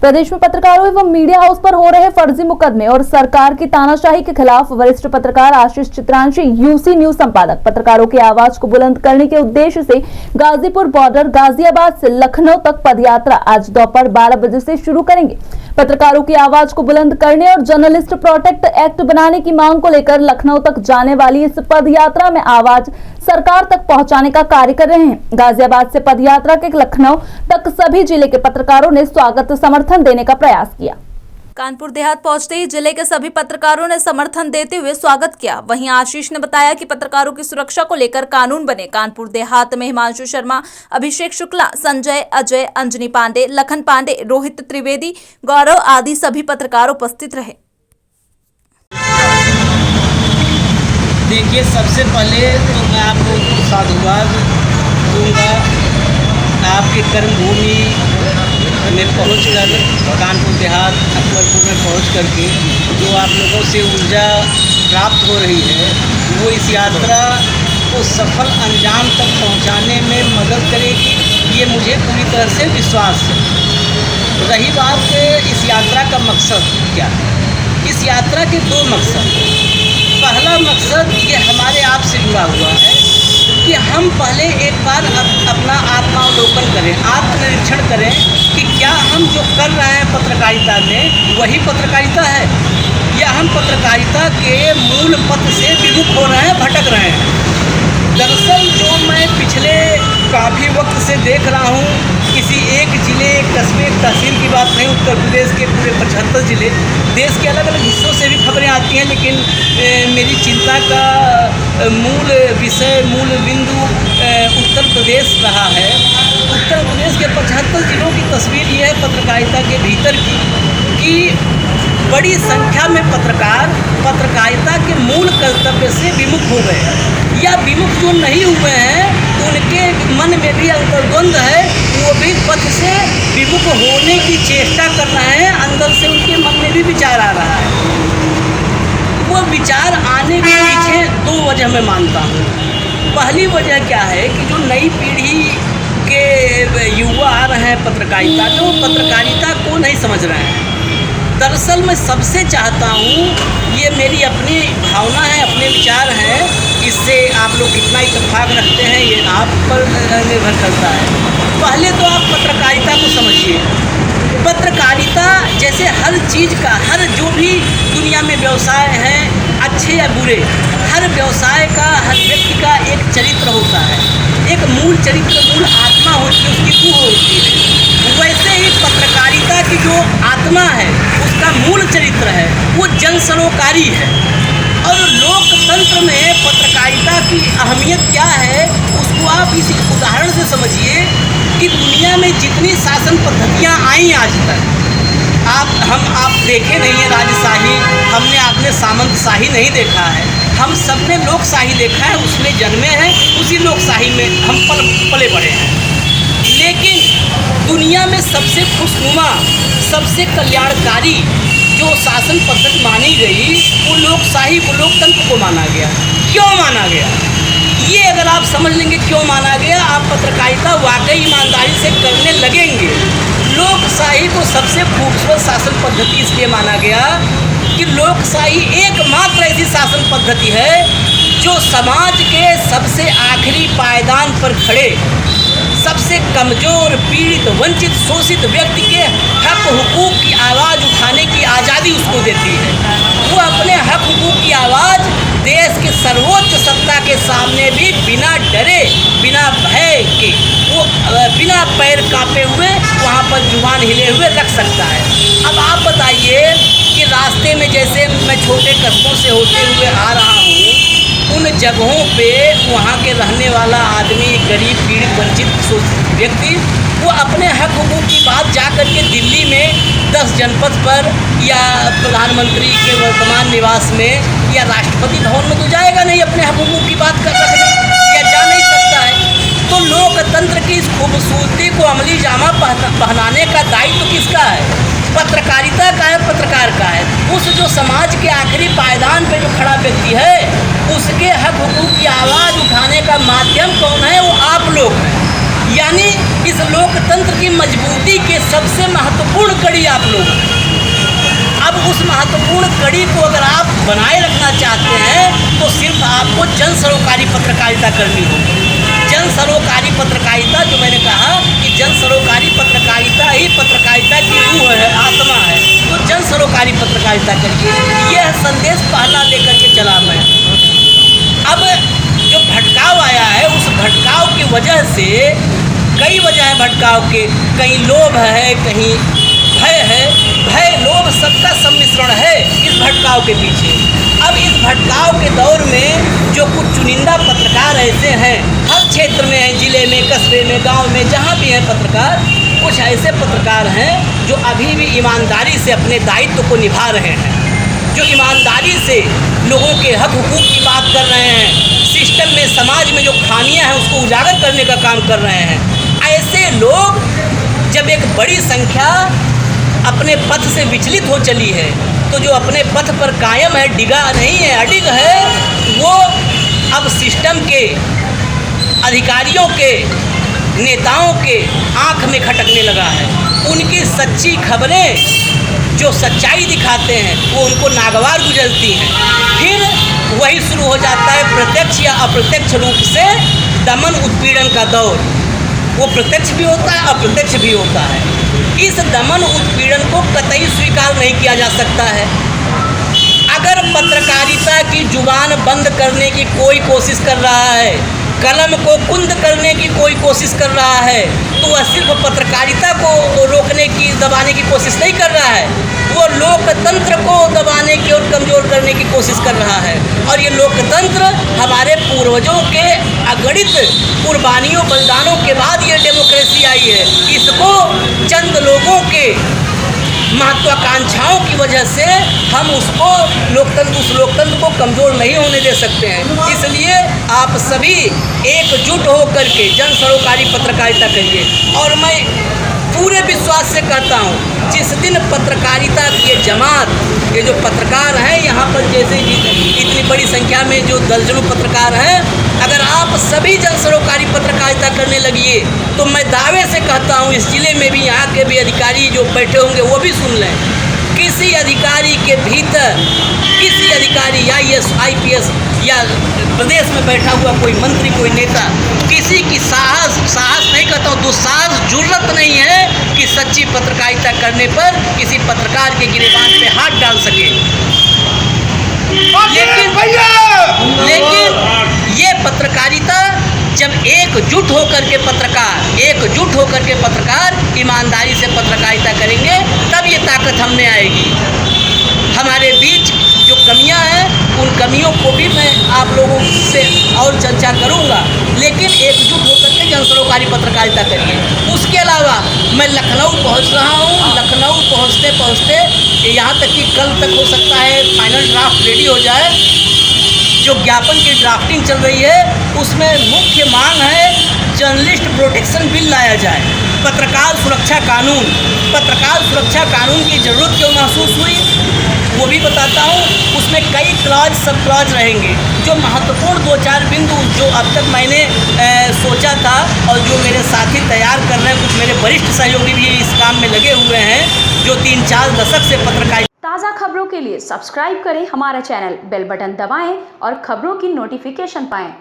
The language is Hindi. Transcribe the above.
प्रदेश में पत्रकारों एवं मीडिया हाउस पर हो रहे फर्जी मुकदमे और सरकार की तानाशाही के खिलाफ वरिष्ठ पत्रकार आशीष चित्रांशी यूसी न्यूज संपादक पत्रकारों की आवाज को बुलंद करने के उद्देश्य से गाजीपुर बॉर्डर गाजियाबाद से लखनऊ तक पदयात्रा आज दोपहर 12 बजे से शुरू करेंगे। पत्रकारों की आवाज को बुलंद करने और जर्नलिस्ट प्रोटेक्ट एक्ट बनाने की मांग को लेकर लखनऊ तक जाने वाली इस पदयात्रा में आवाज सरकार तक पहुंचाने का कार्य कर रहे हैं। गाजियाबाद से पदयात्रा के लखनऊ तक सभी जिले के पत्रकारों ने स्वागत समर्थन देने का प्रयास किया। कानपुर देहात पहुंचते ही जिले के सभी पत्रकारों ने समर्थन देते हुए स्वागत किया। वहीं आशीष ने बताया कि पत्रकारों की सुरक्षा को लेकर कानून बने। कानपुर देहात में हिमांशु शर्मा, अभिषेक शुक्ला, संजय, अजय, अंजनी पांडे, लखन पांडे, रोहित त्रिवेदी, गौरव आदि सभी पत्रकार उपस्थित रहे। देखिए, सबसे पहले तो मैं आपको साधुवाद दूंगा आपकी कर्मभूमि में पहुंचकर, कानपुर देहात अकबरपुर में पहुंच करके जो आप लोगों से ऊर्जा प्राप्त हो रही है वो इस यात्रा को सफल अंजाम तक पहुंचाने में मदद करेगी, ये मुझे पूरी तरह से विश्वास है। रही बात इस यात्रा का मकसद क्या है, इस यात्रा के दो मकसद। पहला मकसद ये हमारे आप से जुड़ा हुआ है कि हम पहले एक बार अपना आत्मावलोकन करें, आत्मनिरीक्षण करें कि क्या हम जो कर रहे हैं पत्रकारिता में वही पत्रकारिता है या हम पत्रकारिता के मूल पथ से विमुख हो रहे हैं, भटक रहे हैं। दरअसल जो मैं पिछले काफ़ी वक्त से देख रहा हूँ, किसी एक ज़िले, एक कस्बे, एक तहसील की बात नहीं, उत्तर प्रदेश के पूरे 75 ज़िले, देश के अलग अलग हिस्सों से भी खबरें आती हैं, लेकिन मेरी चिंता का मूल विषय, मूल बिंदु उत्तर प्रदेश रहा है। उत्तर प्रदेश के 75 ज़िलों की तस्वीर ये है पत्रकारिता के भीतर की कि बड़ी संख्या में पत्रकार पत्रकारिता के मूल कर्तव्य से विमुख हो गए, या विमुख जो नहीं हुए हैं उनके मन में भी अंतर्द्वंद है, वो भी पथ से विमुख होने की चेष्टा कर रहे हैं। अंदर से उनके मन में भी विचार आ रहा है। वो विचार आने के पीछे दो वजह मैं मानता हूँ। पहली वजह क्या है कि जो नई पीढ़ी के युवा आ रहे हैं पत्रकारिता में, वो पत्रकारिता को नहीं समझ रहे हैं। दरअसल मैं सबसे चाहता हूँ, ये मेरी अपनी भावना है, अपने विचार हैं, इससे आप लोग कितना इत्तेफाक रखते हैं ये आप पर निर्भर करता है। पहले तो आप पत्रकारिता को समझिए। पत्रकारिता जैसे हर चीज़ का, हर जो भी दुनिया में व्यवसाय हैं, अच्छे या बुरे, हर व्यवसाय का, हर व्यक्ति का एक चरित्र होता है, एक मूल चरित्र, मूल आत्मा होती है, उसकी रूह होती है। वैसे ही पत्रकारिता की जो आत्मा है, उसका मूल चरित्र है, वो जन सरोकारी है। और लोकतंत्र में पत्रकारिता की अहमियत क्या है, उसको आप इस उदाहरण से समझिए कि दुनिया में जितनी शासन पद्धतियाँ आई आज तक, आप देखे नहीं है राजशाही, आपने सामंतशाही नहीं देखा है, हम सब ने लोकशाही देखा है, उसमें जन्मे हैं, उसी लोकशाही में हम पले बड़े हैं। लेकिन दुनिया में सबसे खुशनुमा, सबसे कल्याणकारी जो शासन पद्धति मानी गई वो लोकशाही, वो लोकतंत्र को माना गया। क्यों माना गया, ये अगर आप समझ लेंगे क्यों माना गया, आप पत्रकारिता वाकई ईमानदारी से करने लगेंगे। लोकशाही को सबसे खूबसूरत शासन पद्धति इसलिए माना गया कि लोकशाही एकमात्र ऐसी शासन पद्धति है जो समाज के सबसे आखिरी पायदान पर खड़े, सबसे कमजोर, पीड़ित, वंचित, शोषित व्यक्ति के हक हुकूक की आवाज़ उठाने की आज़ादी उसको देती है। वो अपने हक हुकूक की आवाज़ देश के सर्वोच्च सत्ता के सामने भी बिना डरे, बिना भय के, वो बिना पैर कांपे हुए वहाँ पर जुबान हिले हुए रख सकता है। अब आप बताइए कि रास्ते में जैसे मैं छोटे कस्बों से होते हुए आ रहा हूँ, उन जगहों पे वहाँ के रहने वाला आदमी, गरीब, पीड़ित, वंचित, शोषित व्यक्ति, वो अपने हक हुकूक की बात जा कर के दिल्ली में 10 जनपद पर या प्रधानमंत्री के वर्तमान निवास में या राष्ट्रपति भवन में तो जाएगा नहीं अपने हक हुकूक की बात कर रखने, या जा नहीं सकता है। तो लोकतंत्र की इस खूबसूरती को अमली जामा पहनाने का दायित्व किसका है? पत्रकारिता का है, पत्रकार का है। उस जो समाज के आखिरी पायदान पे जो खड़ा व्यक्ति है, उसके हक हुकूक की आवाज़ उठाने का माध्यम कौन है? वो आप लोग हैं। यानी इस लोकतंत्र की मजबूती के सबसे महत्वपूर्ण कड़ी आप लोग। अब उस महत्वपूर्ण कड़ी को अगर आप बनाए रखना चाहते हैं तो सिर्फ आपको जन सरोकारी पत्रकारिता करनी होगी। जन सरोकारी पत्रकारिता, जो मैंने कहा कि जन सरोकारी पत्रकारिता ही पत्रकारिता की रूह है, आत्मा है, तो जन सरोकारी पत्रकारिता करिए। यह संदेश पहला लेकर के चला मैं। अब जो भटकाव आया है, उस भटकाव की वजह से कई वजह है भटकाव के। कहीं लोभ है, कहीं भय है। भय लोभ सबका सम्मिश्रण है इस भटकाव के पीछे। अब इस भटकाव के दौर में जो कुछ चुनिंदा पत्रकार ऐसे हैं, हर क्षेत्र में हैं, जिले में, कस्बे में, गांव में, जहां भी हैं पत्रकार, कुछ ऐसे पत्रकार हैं जो अभी भी ईमानदारी से अपने दायित्व को निभा रहे हैं, जो ईमानदारी से लोगों के हक हुकूक की बात कर रहे हैं, सिस्टम में, समाज में जो खामियां हैं उसको उजागर करने का काम कर रहे हैं। ऐसे लोग जब एक बड़ी संख्या अपने पथ से विचलित हो चली है, तो जो अपने पथ पर कायम है, डिगा नहीं है, अडिग है, वो अब सिस्टम के अधिकारियों के, नेताओं के आँख में खटकने लगा है। उनकी सच्ची खबरें जो सच्चाई दिखाते हैं वो उनको नागवार गुजरती हैं। फिर वही शुरू हो जाता है प्रत्यक्ष या अप्रत्यक्ष रूप से दमन उत्पीड़न का दौर। वो प्रत्यक्ष भी होता है, अप्रत्यक्ष भी होता है। इस दमन उत्पीड़न को कतई स्वीकार नहीं किया जा सकता है। अगर पत्रकारिता की जुबान बंद करने की कोई कोशिश कर रहा है, कलम को कुंद करने की कोई कोशिश कर रहा है, तो वह सिर्फ पत्रकारिता को रोकने की, दबाने की कोशिश नहीं कर रहा है, वो लोकतंत्र को दबाने की और कमज़ोर करने की कोशिश कर रहा है। और ये लोकतंत्र हमारे पूर्वजों के अगणित कुर्बानियों, बलिदानों के बाद ये डेमोक्रेसी आई है। इसको चंद लोगों के महत्वाकांक्षाओं की वजह से हम उस लोकतंत्र को कमज़ोर नहीं होने दे सकते हैं। इसलिए आप सभी एकजुट होकर के जन सरोकारी पत्रकारिता करिए। और मैं पूरे विश्वास से कहता हूँ, जिस दिन पत्रकारिता की ये जमात, ये जो पत्रकार हैं यहाँ पर, जैसे इतनी बड़ी संख्या में जो दर्जनों पत्रकार हैं, अगर आप सभी जन सरोकारी पत्रकारिता करने लगिए तो मैं दावे से कहता हूँ इस ज़िले में भी यहाँ के भी अधिकारी जो बैठे होंगे वो भी सुन लें, किसी अधिकारी के भीतर, किसी अधिकारी या IPS या प्रदेश में बैठा हुआ कोई मंत्री, कोई नेता, किसी की साहस नहीं कहता हूँ, दुस्साहस, जुर्रत नहीं है कि सच्ची पत्रकारिता करने पर किसी पत्रकार के गिरेबान पे हाथ डाल सके। लेकिन ये पत्रकारिता जब एकजुट होकर के पत्रकार ईमानदारी से पत्रकारिता करेंगे, तब ये ताकत हम में आएगी। हमारे बीच जो कमियां हैं, उन कमियों को भी मैं आप लोगों से और चर्चा करूंगा, लेकिन एकजुट होकर के जन सरोकारी पत्रकारिता करिए। उसके अलावा मैं लखनऊ पहुंच रहा हूं। लखनऊ पहुंचते यहाँ तक कि कल तक हो सकता है फाइनल ड्राफ्ट रेडी हो जाए। जो ज्ञापन की ड्राफ्टिंग चल रही है उसमें मुख्य मांग है जर्नलिस्ट प्रोटेक्शन बिल लाया जाए, पत्रकार सुरक्षा कानून की ज़रूरत क्यों महसूस हुई वो भी बताता हूँ। उसमें कई क्लॉज, सब क्लॉज रहेंगे। जो महत्वपूर्ण 2-4 बिंदु जो अब तक मैंने सोचा था और जो मेरे साथी तैयार कर रहे हैं, कुछ मेरे वरिष्ठ सहयोगी भी इस काम में लगे हुए हैं, जो 3-4 दशक से पत्रकारिता। ताज़ा खबरों के लिए सब्सक्राइब करें हमारा चैनल, बेल बटन दबाएं और खबरों की नोटिफिकेशन पाएं।